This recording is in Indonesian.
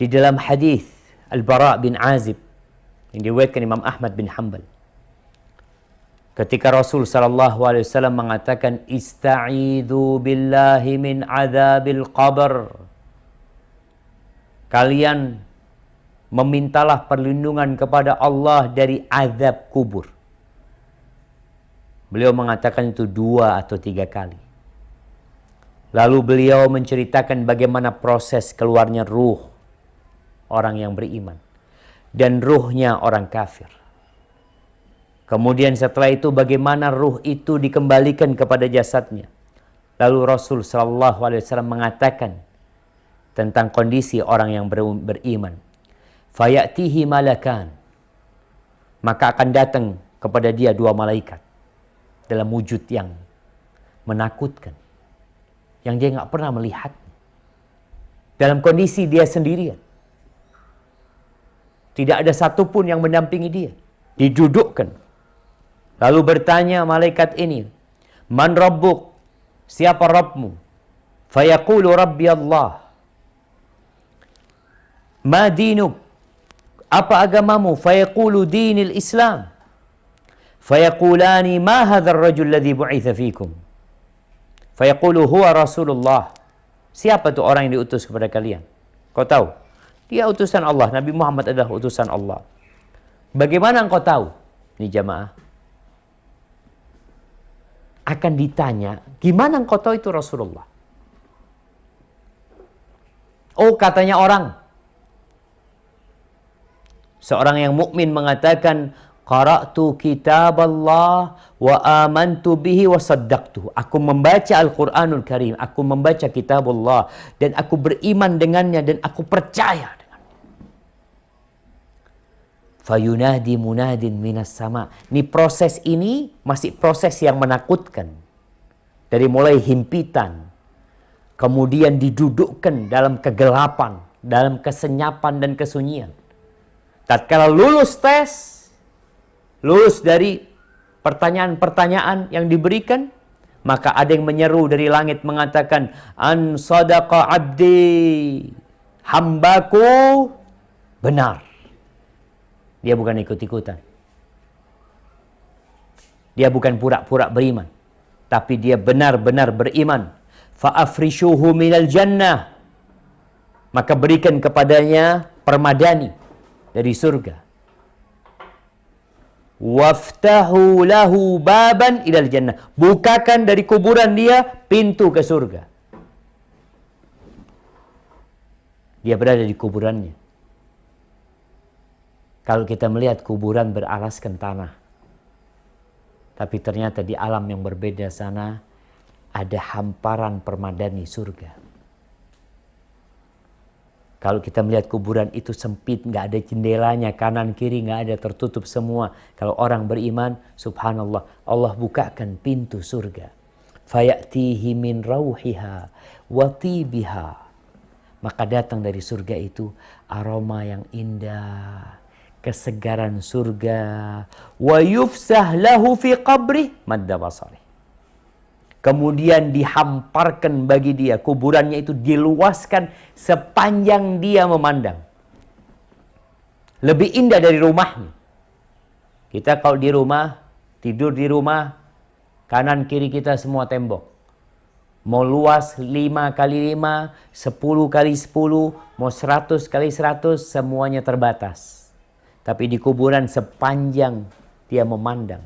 Di dalam hadis Al-Bara bin Azib yang diriwayatkan Imam Ahmad bin Hanbal, ketika Rasul sallallahu alaihi wasallam mengatakan ista'idzu billahi min adzabil qabr, kalian memintalah perlindungan kepada Allah dari azab kubur. Beliau mengatakan itu 2 atau 3 kali. Lalu beliau menceritakan bagaimana proses keluarnya ruh orang yang beriman dan ruhnya orang kafir. Kemudian setelah itu bagaimana ruh itu dikembalikan kepada jasadnya. Lalu Rasul sallallahu alaihi wasallam mengatakan tentang kondisi orang yang beriman. Fayatihi malakan, maka akan datang kepada dia 2 malaikat dalam wujud yang menakutkan, yang dia nggak pernah melihat, dalam kondisi dia sendirian. Tidak ada satupun yang mendampingi dia. Didudukkan. Lalu bertanya malaikat ini, Man Rabbuk? Siapa Rabbmu? Fayaqulu Rabbi Allah. Ma dinuk? Apa agamamu? Fayaqulu dinil Islam. Fayaqulani ma hadzal rajul ladzi bu'itsa fikum. Fayaqulu huwa Rasulullah. Siapa tu orang yang diutus kepada kalian? Kau tahu? Dia utusan Allah. Nabi Muhammad adalah utusan Allah. Bagaimana engkau tahu? Ini jamaah. Akan ditanya, gimana engkau tahu itu Rasulullah? Oh, katanya orang. Seorang yang mukmin mengatakan, qara'tu kitab Allah wa amantu bihi wa saddaqtuhu. Aku membaca Al-Quranul Karim, aku membaca kitab Allah dan aku beriman dengannya dan aku percaya dengannya. Fayunadi munadin minas sama. Ini proses ini masih proses yang menakutkan. Dari mulai himpitan, kemudian didudukkan dalam kegelapan, dalam kesenyapan dan kesunyian. Tatkala lulus tes, lulus dari pertanyaan-pertanyaan yang diberikan, maka ada yang menyeru dari langit mengatakan, An sadaqa abdi, hambaku benar. Dia bukan ikut-ikutan. Dia bukan pura-pura beriman, tapi dia benar-benar beriman. Fa'afrishuhu minal jannah. Maka berikan kepadanya permadani dari surga. Waftahu lahu baban ilal jannah. Bukakan dari kuburan dia pintu ke surga. Dia berada di kuburannya. Kalau kita melihat kuburan beralaskan tanah, tapi ternyata di alam yang berbeda sana ada hamparan permadani surga. Kalau kita melihat kuburan itu sempit, nggak ada jendelanya, kanan kiri nggak ada, tertutup semua. Kalau orang beriman, subhanallah, Allah bukakan pintu surga. Fayatihi min rauhiha wa tibiha. Maka datang dari surga itu aroma yang indah, kesegaran surga. Wa yufsah lahu fi qabri madda basari. Kemudian dihamparkan bagi dia, kuburannya itu diluaskan sepanjang dia memandang. Lebih indah dari rumahnya. Kita kalau di rumah, tidur di rumah, kanan kiri kita semua tembok. Mau luas 5 kali 5, 10 kali 10, mau 100 kali 100, semuanya terbatas. Tapi di kuburan sepanjang dia memandang,